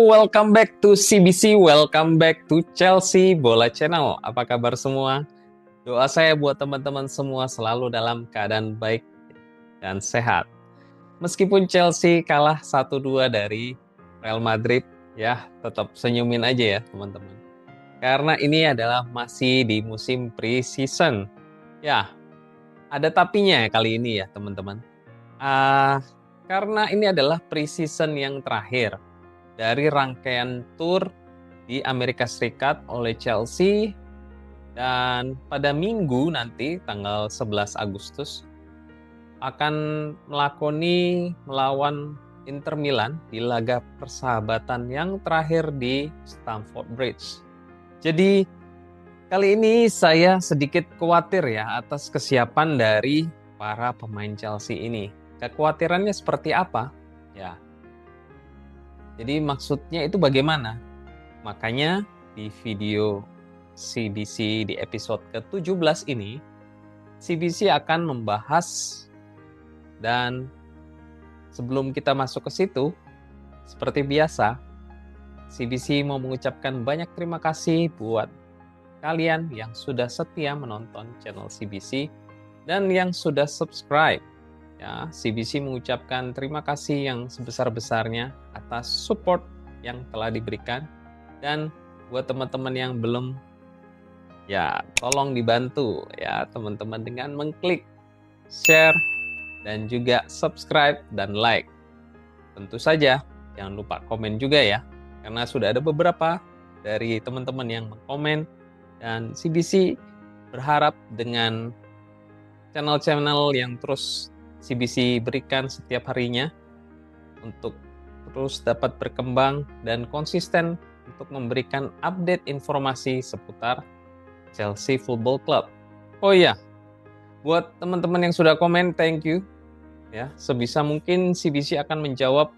welcome back to CBC, welcome back to Chelsea Bola Channel. Apa kabar semua? Doa saya buat teman-teman semua selalu dalam keadaan baik dan sehat. Meskipun Chelsea kalah 1-2 dari Real Madrid, ya tetap senyumin aja ya teman-teman. Karena ini adalah masih di musim pre-season. Ya, ada tapinya ya kali ini ya teman-teman. Karena ini adalah pre-season yang terakhir dari rangkaian tour di Amerika Serikat oleh Chelsea, dan pada minggu nanti tanggal 11 Agustus akan melakoni melawan Inter Milan di laga persahabatan yang terakhir di Stamford Bridge. Jadi kali ini saya sedikit khawatir ya atas kesiapan dari para pemain Chelsea ini. Kekhawatirannya seperti apa? Ya, jadi maksudnya itu bagaimana? Makanya di video CBC di episode ke-17 ini, CBC akan membahas, dan sebelum kita masuk ke situ, seperti biasa, CBC mau mengucapkan banyak terima kasih buat kalian yang sudah setia menonton channel CBC dan yang sudah subscribe. Ya, CBC mengucapkan terima kasih yang sebesar-besarnya atas support yang telah diberikan, dan buat teman-teman yang belum, ya tolong dibantu ya teman-teman dengan mengklik share dan juga subscribe dan like. Tentu saja jangan lupa komen juga ya, karena sudah ada beberapa dari teman-teman yang mengkomen, dan CBC berharap dengan channel-channel yang terus CBC berikan setiap harinya untuk terus dapat berkembang dan konsisten untuk memberikan update informasi seputar Chelsea Football Club. Oh iya, buat teman-teman yang sudah komen, thank you. Ya, sebisa mungkin CBC akan menjawab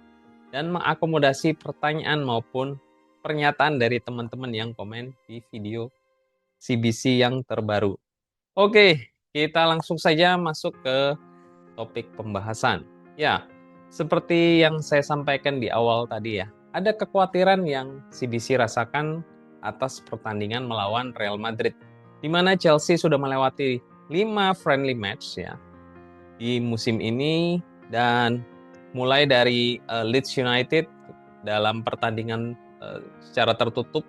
dan mengakomodasi pertanyaan maupun pernyataan dari teman-teman yang komen di video CBC yang terbaru. Oke, kita langsung saja masuk ke topik pembahasan. Ya, seperti yang saya sampaikan di awal tadi ya, ada kekhawatiran yang CBC rasakan atas pertandingan melawan Real Madrid, di mana Chelsea sudah melewati 5 friendly match ya di musim ini, dan mulai dari Leeds United dalam pertandingan secara tertutup,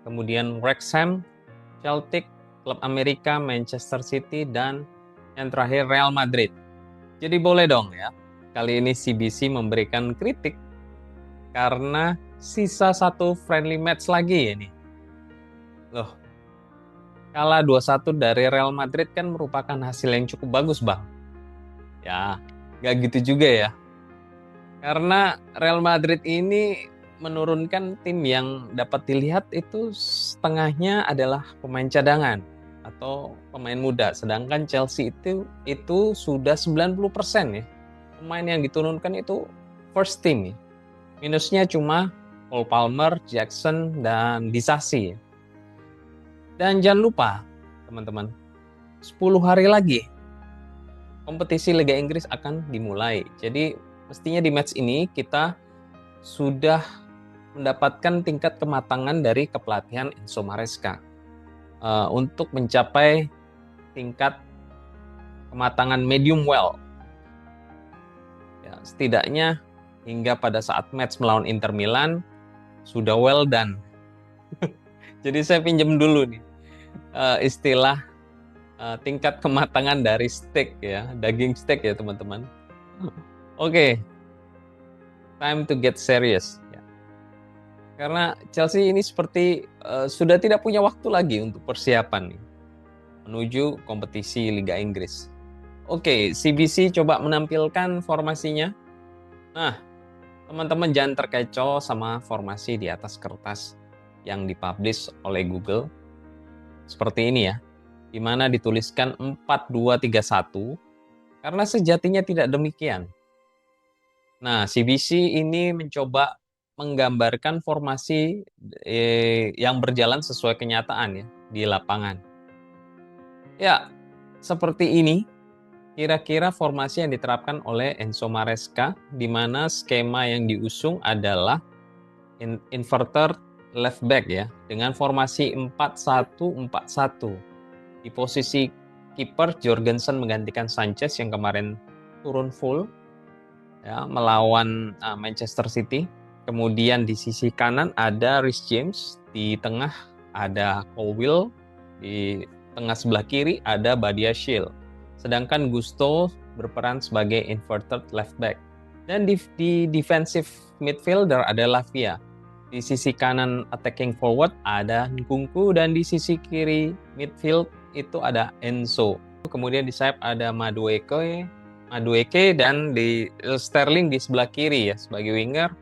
kemudian Wrexham, Celtic, klub Amerika, Manchester City, dan yang terakhir Real Madrid. Jadi boleh dong ya, kali ini CBC memberikan kritik karena sisa 1 friendly match lagi ya nih. Loh, kalah 2-1 dari Real Madrid kan merupakan hasil yang cukup bagus bang. Ya, gak gitu juga ya. Karena Real Madrid ini menurunkan tim yang dapat dilihat itu setengahnya adalah pemain cadangan atau pemain muda, sedangkan Chelsea itu sudah 90% ya. Pemain yang diturunkan itu first team ya. Minusnya cuma Cole Palmer, Jackson, dan Disasi. Dan jangan lupa teman-teman, 10 hari lagi kompetisi Liga Inggris akan dimulai. Jadi mestinya di match ini kita sudah mendapatkan tingkat kematangan dari kepelatihan Enzo Maresca untuk mencapai tingkat kematangan medium well. Ya, setidaknya hingga pada saat match melawan Inter Milan sudah well done. Jadi saya pinjam dulu nih istilah tingkat kematangan dari steak ya, daging steak ya teman-teman. Oke, time to get serious. Ya. Karena Chelsea ini seperti sudah tidak punya waktu lagi untuk persiapan nih, menuju kompetisi Liga Inggris. Oke, CBC coba menampilkan formasinya. Nah, teman-teman jangan terkecoh sama formasi di atas kertas yang dipublish oleh Google. Seperti ini ya, di mana dituliskan 4-2-3-1, karena sejatinya tidak demikian. Nah, CBC ini mencoba menggambarkan formasi yang berjalan sesuai kenyataan ya di lapangan. Ya, seperti ini kira-kira formasi yang diterapkan oleh Enzo Maresca, di mana skema yang diusung adalah inverted left back ya, dengan formasi 4-1-4-1. Di posisi kiper Jorgensen menggantikan Sanchez yang kemarin turun full ya melawan Manchester City. Kemudian di sisi kanan ada Reece James, di tengah ada Colwill, di tengah sebelah kiri ada Badiashile. Sedangkan Gusto berperan sebagai inverted left back. Dan di defensive midfielder ada Lavia. Di sisi kanan attacking forward ada Nkunku dan di sisi kiri midfield itu ada Enzo. Kemudian di sayap ada Madueke dan di Sterling di sebelah kiri ya sebagai winger.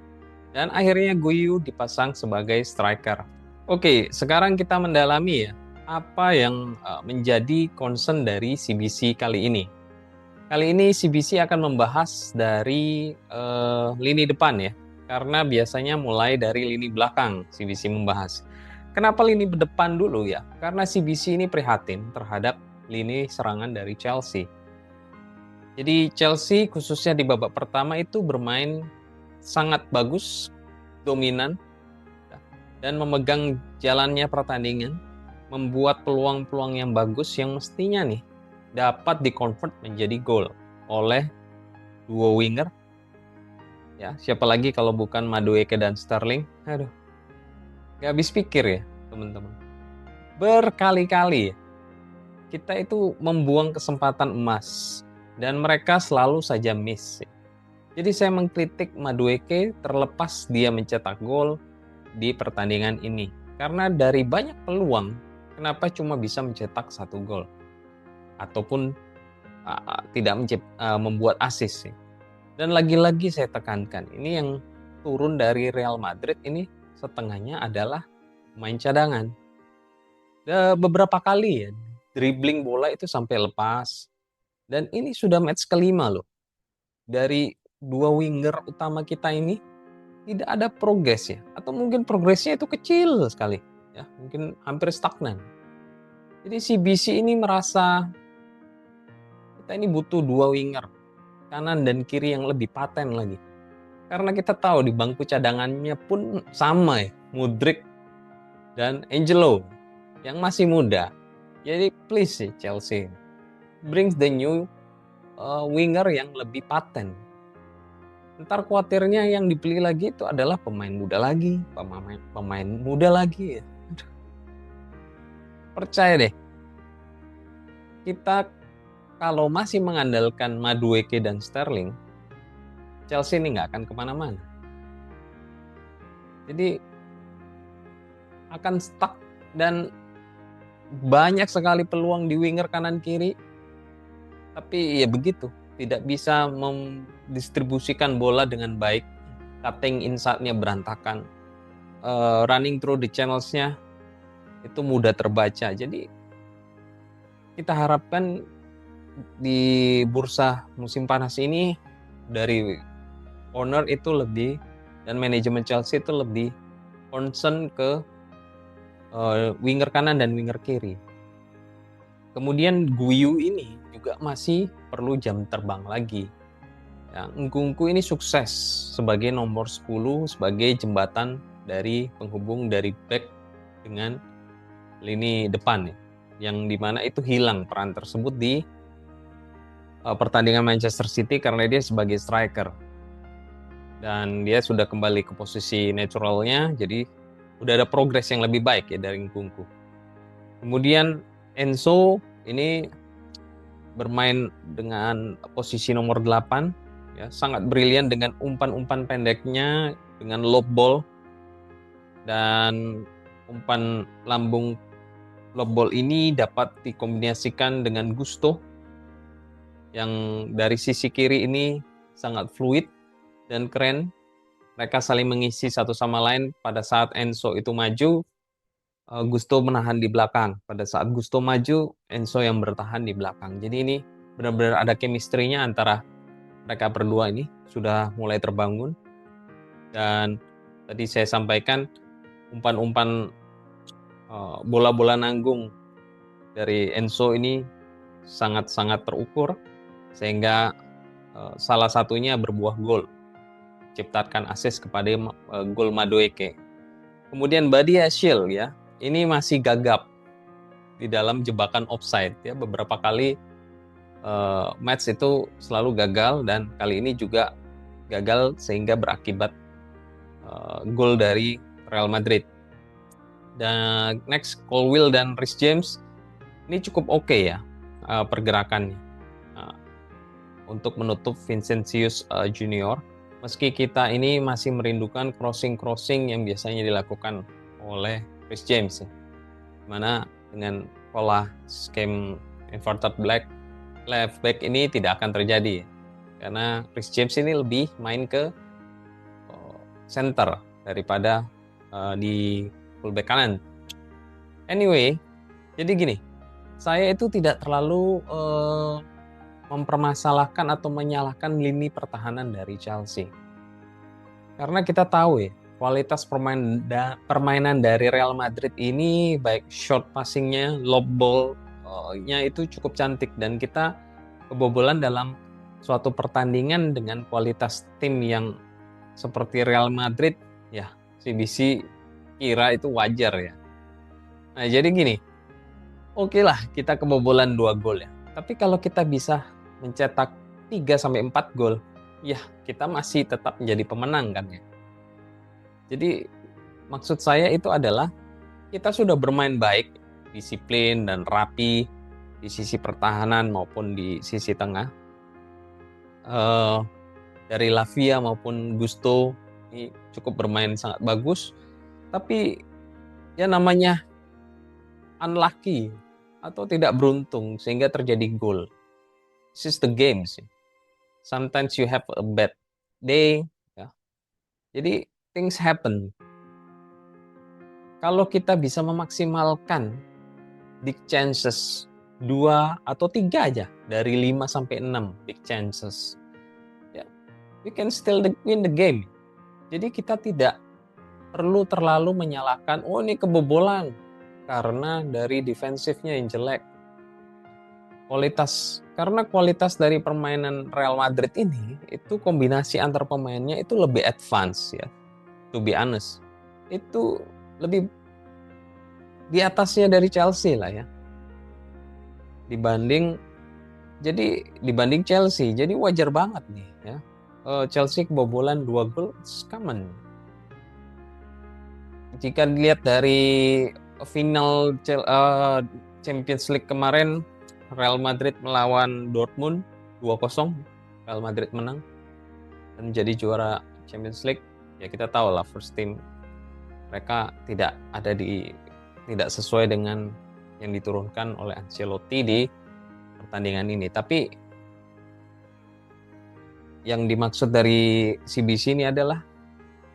Dan akhirnya Guiu dipasang sebagai striker. Oke, sekarang kita mendalami ya apa yang menjadi concern dari CBC kali ini. Kali ini CBC akan membahas dari lini depan ya, karena biasanya mulai dari lini belakang CBC membahas. Kenapa lini depan dulu ya? Karena CBC ini prihatin terhadap lini serangan dari Chelsea. Jadi Chelsea khususnya di babak pertama itu bermain sangat bagus, dominan, dan memegang jalannya pertandingan, membuat peluang-peluang yang bagus yang mestinya nih dapat di-convert menjadi gol oleh duo winger. Ya, siapa lagi kalau bukan Madueke dan Sterling? Aduh, gak habis pikir ya teman-teman. Berkali-kali ya, kita itu membuang kesempatan emas dan mereka selalu saja miss. Jadi saya mengkritik Madueke terlepas dia mencetak gol di pertandingan ini. Karena dari banyak peluang, kenapa cuma bisa mencetak 1 gol? Ataupun tidak membuat assist. Dan lagi-lagi saya tekankan, ini yang turun dari Real Madrid ini setengahnya adalah pemain cadangan. Beberapa kali ya, dribbling bola itu sampai lepas. Dan ini sudah match kelima loh. Dari 2 winger utama kita ini tidak ada progres ya, atau mungkin progresnya itu kecil sekali ya, mungkin hampir stagnan. Jadi CBC ini merasa kita ini butuh 2 winger kanan dan kiri yang lebih paten lagi, karena kita tahu di bangku cadangannya pun sama ya, Mudryk dan Angelo yang masih muda. Jadi please sih Chelsea brings the new winger yang lebih paten. Ntar khawatirnya yang dipilih lagi itu adalah pemain muda lagi. Ya. Percaya deh, kita kalau masih mengandalkan Madueke dan Sterling, Chelsea ini nggak akan kemana-mana. Jadi akan stuck dan banyak sekali peluang di winger kanan kiri. Tapi ya begitu, tidak bisa mendistribusikan bola dengan baik, cutting inside-nya berantakan, running through the channels-nya itu mudah terbaca. Jadi kita harapkan di bursa musim panas ini dari owner itu lebih dan manajemen Chelsea itu lebih concern ke winger kanan dan winger kiri. Kemudian Guiu ini juga masih perlu jam terbang lagi. Ya, Nkunku ini sukses sebagai nomor 10, sebagai jembatan dari penghubung dari back dengan lini depan ya. Yang dimana itu hilang peran tersebut di pertandingan Manchester City karena dia sebagai striker. Dan dia sudah kembali ke posisi naturalnya, jadi udah ada progres yang lebih baik ya dari Nkunku. Kemudian Enzo ini bermain dengan posisi nomor 8 ya, sangat brilian dengan umpan-umpan pendeknya, dengan lob ball, dan umpan lambung lob ball ini dapat dikombinasikan dengan Gusto yang dari sisi kiri ini sangat fluid dan keren. Mereka saling mengisi satu sama lain. Pada saat Enzo itu maju, Gusto menahan di belakang. Pada saat Gusto maju, Enzo yang bertahan di belakang. Jadi ini benar-benar ada chemistry-nya antara mereka berdua ini sudah mulai terbangun. Dan tadi saya sampaikan umpan-umpan bola-bola nanggung dari Enzo ini sangat-sangat terukur sehingga salah satunya berbuah gol. ciptakan assist kepada gol Madueke. Kemudian Badiashile ya, ini masih gagap di dalam jebakan offside ya, beberapa kali match itu selalu gagal, dan kali ini juga gagal sehingga berakibat gol dari Real Madrid. Dan next, Colwill dan Reece James ini cukup oke ya pergerakannya untuk menutup Vinicius Junior. Meski kita ini masih merindukan crossing yang biasanya dilakukan oleh Reece James ya. Dimana dengan pola skema inverted left back ini tidak akan terjadi ya. Karena Reece James ini lebih main ke center daripada di fullback kanan. Anyway, jadi gini, saya itu tidak terlalu mempermasalahkan atau menyalahkan lini pertahanan dari Chelsea. Karena kita tahu ya, kualitas permainan dari Real Madrid ini baik short passingnya, lob ball-nya itu cukup cantik, dan kita kebobolan dalam suatu pertandingan dengan kualitas tim yang seperti Real Madrid ya, CBC kira itu wajar ya. Nah, jadi gini, oke lah kita kebobolan 2 gol ya. Tapi kalau kita bisa mencetak 3-4 gol, ya kita masih tetap menjadi pemenang kan ya. Jadi maksud saya itu adalah kita sudah bermain baik, disiplin dan rapi di sisi pertahanan maupun di sisi tengah. Dari Lavia maupun Gusto ini cukup bermain sangat bagus. Tapi ya namanya unlucky atau tidak beruntung sehingga terjadi gol. This is the game sih. Sometimes you have a bad day ya. Jadi things happen. Kalau kita bisa memaksimalkan big chances 2 atau 3 aja dari 5 sampai 6 big chances, ya, we can still win the game. Jadi kita tidak perlu terlalu menyalahkan, oh ini kebobolan karena dari defensifnya yang jelek. Karena kualitas dari permainan Real Madrid ini, itu kombinasi antar pemainnya itu lebih advance ya. To be honest, itu lebih di atasnya dari Chelsea lah ya. Dibanding Chelsea, jadi wajar banget nih ya. Chelsea kebobolan 2 gol, it's common. Jika dilihat dari final Champions League kemarin, Real Madrid melawan Dortmund 2-0, Real Madrid menang dan menjadi juara Champions League. Ya kita tahu lah first team mereka tidak sesuai dengan yang diturunkan oleh Ancelotti di pertandingan ini. Tapi yang dimaksud dari CBC ini adalah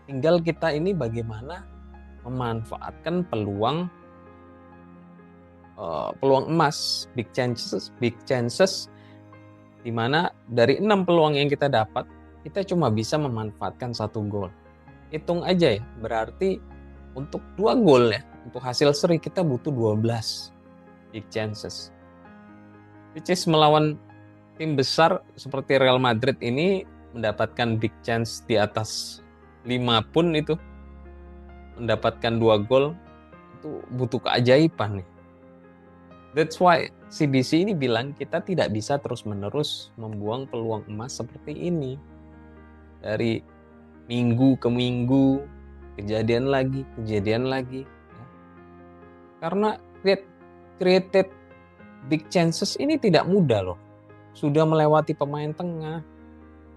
tinggal kita ini bagaimana memanfaatkan peluang emas, big chances, di mana dari 6 peluang yang kita dapat, kita cuma bisa memanfaatkan 1 gol. Hitung aja ya, berarti untuk 2 gol ya, untuk hasil seri kita butuh 12 big chances. Which is melawan tim besar seperti Real Madrid ini, mendapatkan big chance di atas 5 pun itu, mendapatkan 2 gol, itu butuh keajaiban nih. That's why CBC ini bilang kita tidak bisa terus-menerus membuang peluang emas seperti ini. Dari minggu ke minggu, kejadian lagi. Ya. Karena created big chances ini tidak mudah loh. Sudah melewati pemain tengah,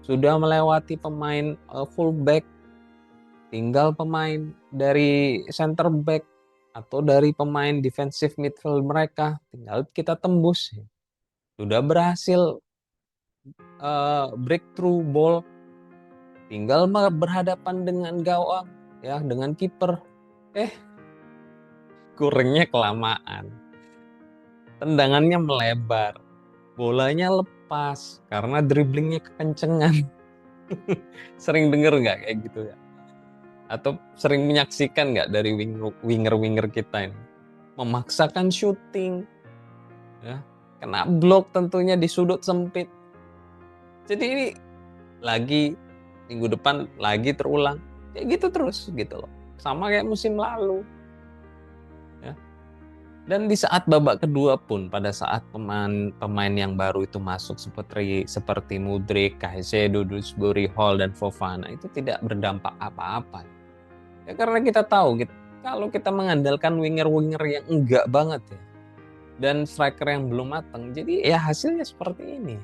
sudah melewati pemain fullback, tinggal pemain dari center back atau dari pemain defensive midfield mereka, tinggal kita tembus. Sudah berhasil breakthrough ball, tinggal berhadapan dengan gawang ya, dengan kiper. Kurangnya kelamaan, tendangannya melebar, bolanya lepas karena dribblingnya kekencengan. Sering denger nggak kayak gitu ya? Atau sering menyaksikan nggak dari winger kita ini memaksakan syuting ya, kena blok tentunya di sudut sempit. Jadi ini lagi minggu depan lagi terulang. Kayak gitu terus gitu loh. Sama kayak musim lalu. Ya. Dan di saat babak kedua pun, pada saat pemain yang baru itu masuk seperti Mudryk, Caicedo, Dewsbury Hall, dan Fofana itu tidak berdampak apa-apa. Ya karena kita tahu gitu, kalau kita mengandalkan winger-winger yang enggak banget ya, dan striker yang belum matang, jadi ya hasilnya seperti ini.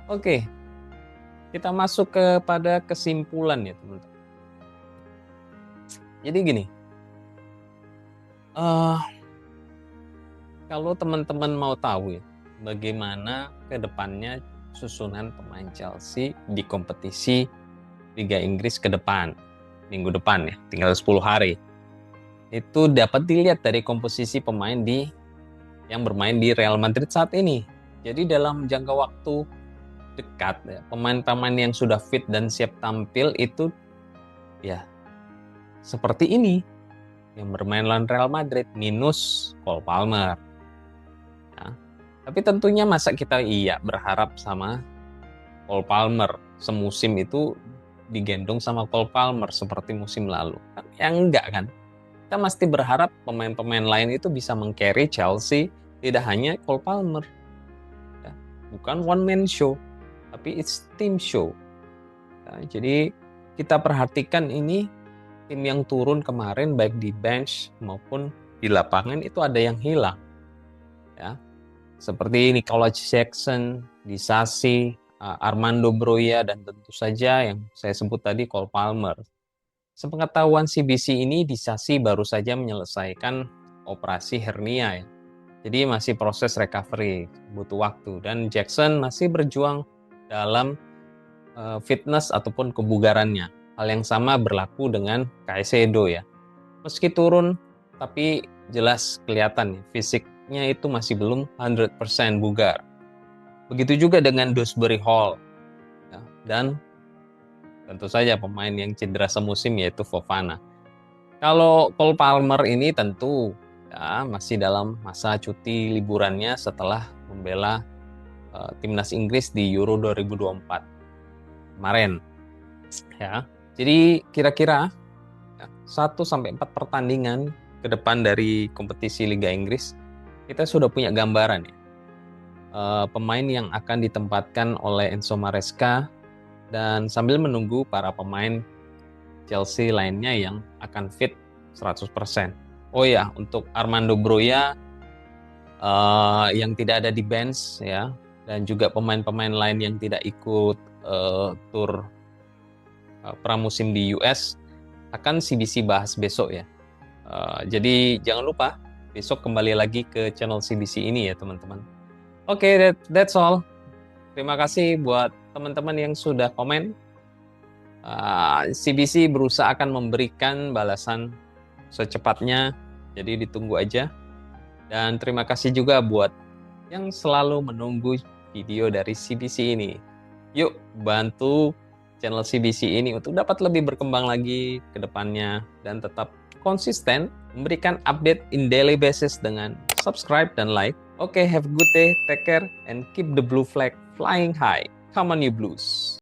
Oke, kita masuk kepada kesimpulan ya teman-teman. Jadi gini, kalau teman-teman mau tahu ya, bagaimana ke depannya susunan pemain Chelsea di kompetisi Liga Inggris ke depan, minggu depan ya, tinggal 10 hari. Itu dapat dilihat dari komposisi pemain yang bermain di Real Madrid saat ini. Jadi dalam jangka waktu dekat ya, pemain-pemain yang sudah fit dan siap tampil itu ya seperti ini, yang bermain lawan Real Madrid minus Cole Palmer. Nah, tapi tentunya masa kita berharap sama Cole Palmer semusim itu digendong sama Cole Palmer seperti musim lalu? Kan ya enggak kan? Kita mesti berharap pemain-pemain lain itu bisa meng-carry Chelsea, tidak hanya Cole Palmer. Ya, bukan one man show, tapi it's team show. Ya, jadi kita perhatikan ini tim yang turun kemarin baik di bench maupun di lapangan itu ada yang hilang. Ya. Seperti Nicolas Jackson, Disasi, Armando Broja, dan tentu saja yang saya sebut tadi Cole Palmer. Sepengetahuan CBC ini, Disasi baru saja menyelesaikan operasi hernia ya. Jadi masih proses recovery, butuh waktu. Dan Jackson masih berjuang dalam fitness ataupun kebugarannya. Hal yang sama berlaku dengan Caicedo ya. Meski turun, tapi jelas kelihatan ya, fisiknya itu masih belum 100% bugar. Begitu juga dengan Dewsbury Hall. Ya, dan tentu saja pemain yang cedera semusim yaitu Fofana. Kalau Cole Palmer ini tentu ya, masih dalam masa cuti liburannya setelah membela timnas Inggris di Euro 2024 kemarin. Ya, jadi kira-kira 1-4 pertandingan ke depan dari kompetisi Liga Inggris, kita sudah punya gambaran ya. Pemain yang akan ditempatkan oleh Enzo Maresca, dan sambil menunggu para pemain Chelsea lainnya yang akan fit 100%. Oh ya, untuk Armando Broja yang tidak ada di bench ya, dan juga pemain-pemain lain yang tidak ikut tur pramusim di US akan CBC bahas besok ya. Jadi jangan lupa besok kembali lagi ke channel CBC ini ya teman-teman. Oke, that's all. Terima kasih buat teman-teman yang sudah komen. CBC berusaha akan memberikan balasan secepatnya, jadi ditunggu aja. Dan terima kasih juga buat yang selalu menunggu video dari CBC ini. Yuk bantu channel CBC ini untuk dapat lebih berkembang lagi ke depannya dan tetap konsisten memberikan update in daily basis dengan subscribe dan like. Okay, have a good day, take care, and keep the blue flag flying high. Come on you Blues!